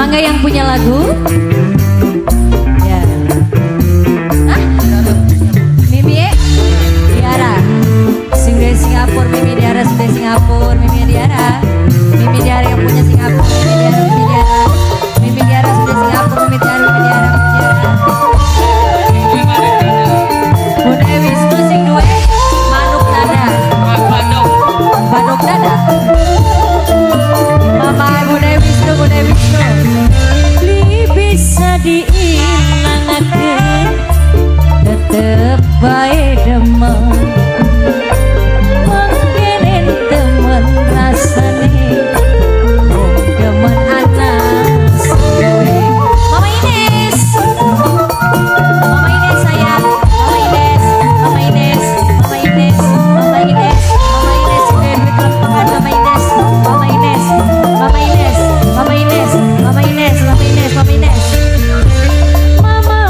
Mangga yang punya lagu. Ya. Ah, Mimi Diara. Sing dari Singapura, Mimi Diara sing dari Singapura, Mimi Diara. Mimi Diara yang punya Singapura, Mimi Diara, Mimi Diara. Mimi Diara sing dari Singapura, Mimi Diara, Mimi Diara, Mimi Diara. Bunda Wisnu sing duwe manuk dada. Manuk dada. Mama Bunda Wisnu, Bunda Wisnu. Li bisa diilangakeun tetep bae demen. Mangkenen temen rasane demen anas. Mama Ines. Mama Ines sayang. Mama Ines. Mama Ines. Mama Ines. Mama Ines. Mama Ines. Mama Ines. Mama Ines. Mama Ines. Mama Ines. Mama Ines. Mama Ines. Mama Ines. Mama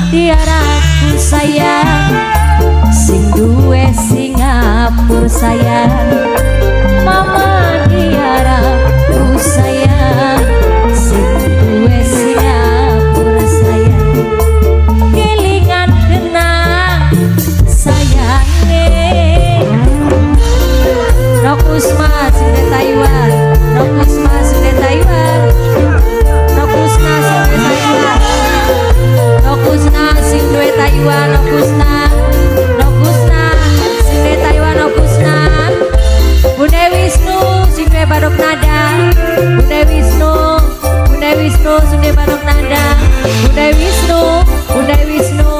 Tiara aku sayang. Sing duwe Singapura sayang. Mama Tiara aku sayang. Sing duwe Singapura sayang. Kelingan kenang sayange. Nokusma sing dari Taiwan. Nokusma sing dari Taiwan. Nokusna sing dari Taiwan. Nokusna sing dari Taiwan. Nokusna. Nokusna sing dari Taiwan. Nokusna. Bunda Wisnu sing dari Badok Nada. Bunda Wisnu. Bunda Wisnu sing dari Badok Nada. Bunda Wisnu. Bunda Wisnu.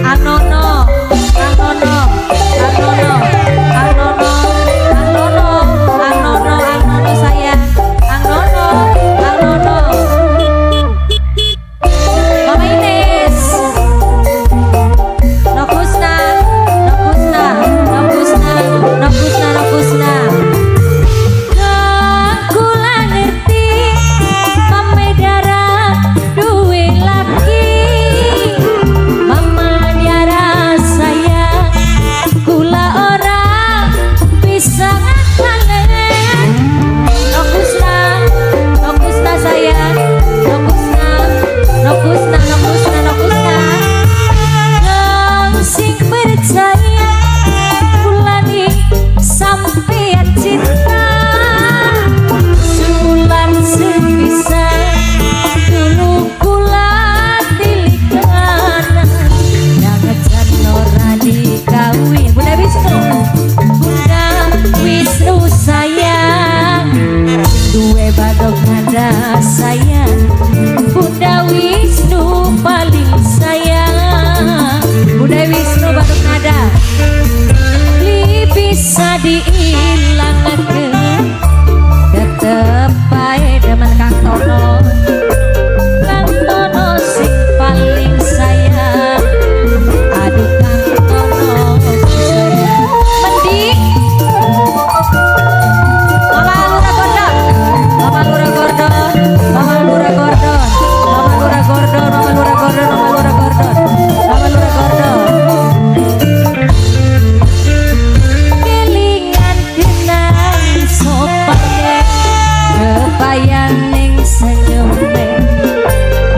Anono. Anono. Anono. Anono. Anono. Anono. Anono sayang. Anono. Anono. Mama Ines. Nokusna. Nokusna. Nokusna. Nokusna. Nokusna. Aku lah ngerti Mama Diara duwe laki. Mama Diara sayang kula ora bisa ngakalen. Nokusna. Nokusna sayang. Nokusna. Nokusna. Nokusna. Nokusna. Yang sing percaya kulani sampean cinta. Sulan sebisa dulu kula tilikana. Jangan norani kawin. Bunda Wisnu. Bunda Wisnu sayang. Duwe Badok Nada sayang. Bunda Wisnu paling sayang. Bunda Wisnu Badok Nada. Li bisa diilangakeun tetep bae demen Kang Tono. Kang Tono sing paling sayang. Aduh Kang Tono sayang. Mendik. Mama Lura Gordon. Mama Lura Gordon. Mama Lura Gordon. Mama Lura Gordon. Mama Lura Gordon. Mama Lura Gordon. Mama Lura Gordon. Kelingan kenang sopane kebayang ning senyumne.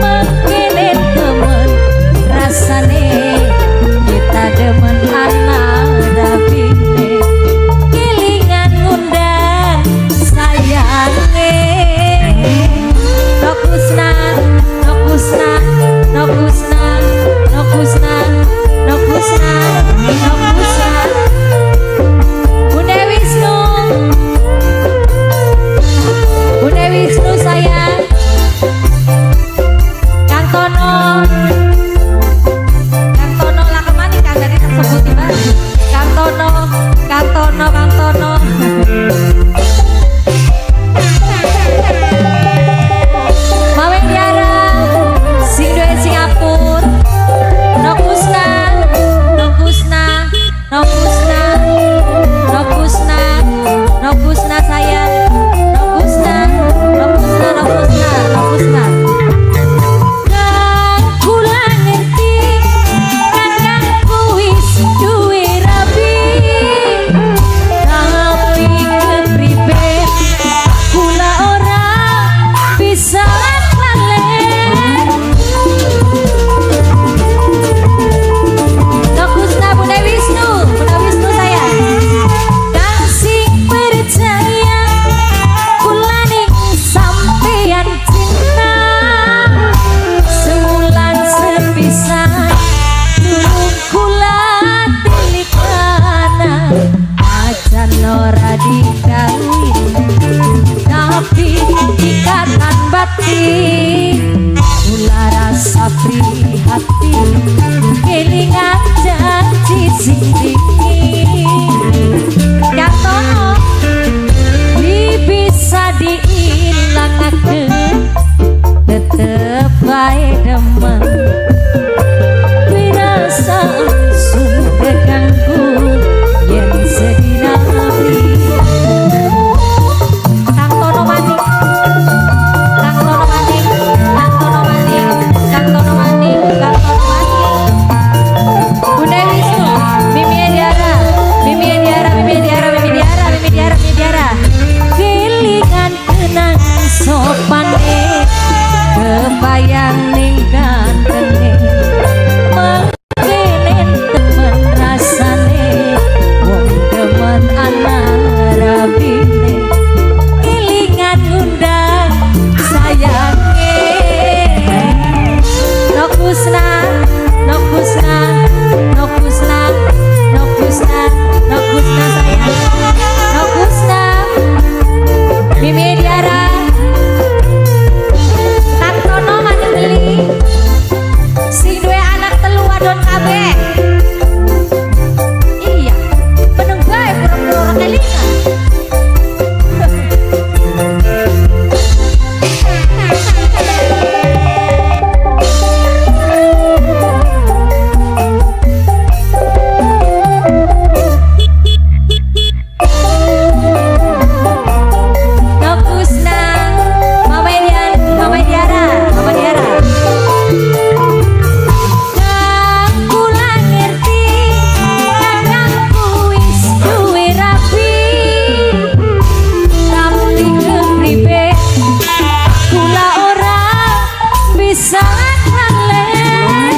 Mangkene temen rasane kita demen anak rabine. Kelingan ngundang sayange. Nokusna. Nokusna. Nokusna. Nokusna. Nokusna. Nokusna. Bunda Wisnu. Bunda Wisnu sayang. Kang Tono. Kang Tono lah kemana Kang tadi tersebut tiba. Kang Tono. Kang Tono. Kang Tono. Mama Diara sing duwe Singapura. Nokusna. Nokusna. Nokusna. Nokusna. Nokusna sayang. Nokusna. Nokusna. Nokusna. Nokusna. Kang kula ngerti kakangku wis duwe rabi. Tapi kepribe kula ora kawin, tapi ikatan batin mula rasa prihatin kelingan janji sing Jatono bisa diilangakeun tetep bae demen wirasa sun keganggu yen sedina Kang Tono Manik Kang Tono Manik Kang Tono Manik Kang Tono Manik Kang Tono Manik Bunda Wisnu Mimi Ediara Mimi Ediara Mimi Ediara Mimi Ediara Mimi Ediara Mimi Ediara kelingan kenang sopane kebayang ning gantene mengkenen temen rasane wong demen anak rabine kelingan undang sayange Nokusna Nokusna Nokusna Nokusna Nokusna sayang Nokusna Mimi Ediara Kang Tono Manili sing duwe anak telu wadon kabeh iya peneng bae pura-pura kelingan Nokusna Mama Edian Mama Ediara Mama Ediara Kang kula ngerti kakangku wis duwe rapi tapi kepribe kula ora bisa ngalen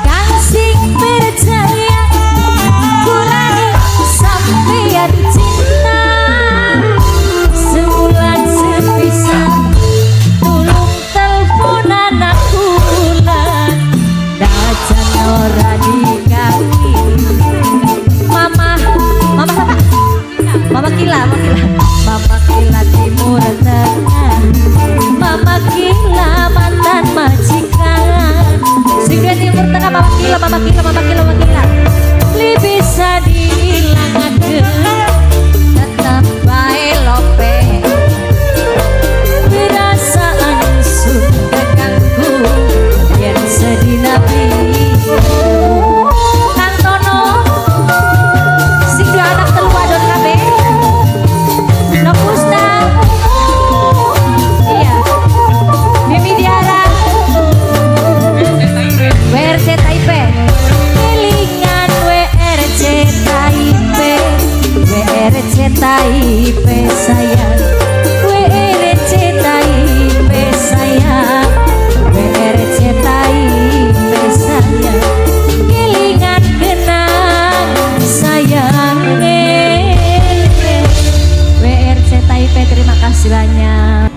Kang sing percaya kurang sampeyan cinta sebulan sepisan tulung teleponan aku lan dajan ora dikawin Mama Mama siapa? Mama Kila Mama Kila Timur Tengah Mama Kila mantan majikan sing duwe Timur Tengah Mama Kila Mama Kila Mama Kila Mama Kila li bisa diilangakeun tetep bae lope perasaan sun keganggu yen sedina Kang Tono sing duwe anak telu wadon kabeh Nokusna iya Mimi Diara WRC Taipei kelingan WRC Taipei WRC Taipei sayang WRC Taipei sayang WRC Taipei sayang kelingan kenang sayang WRC Taipei terima kasih banyak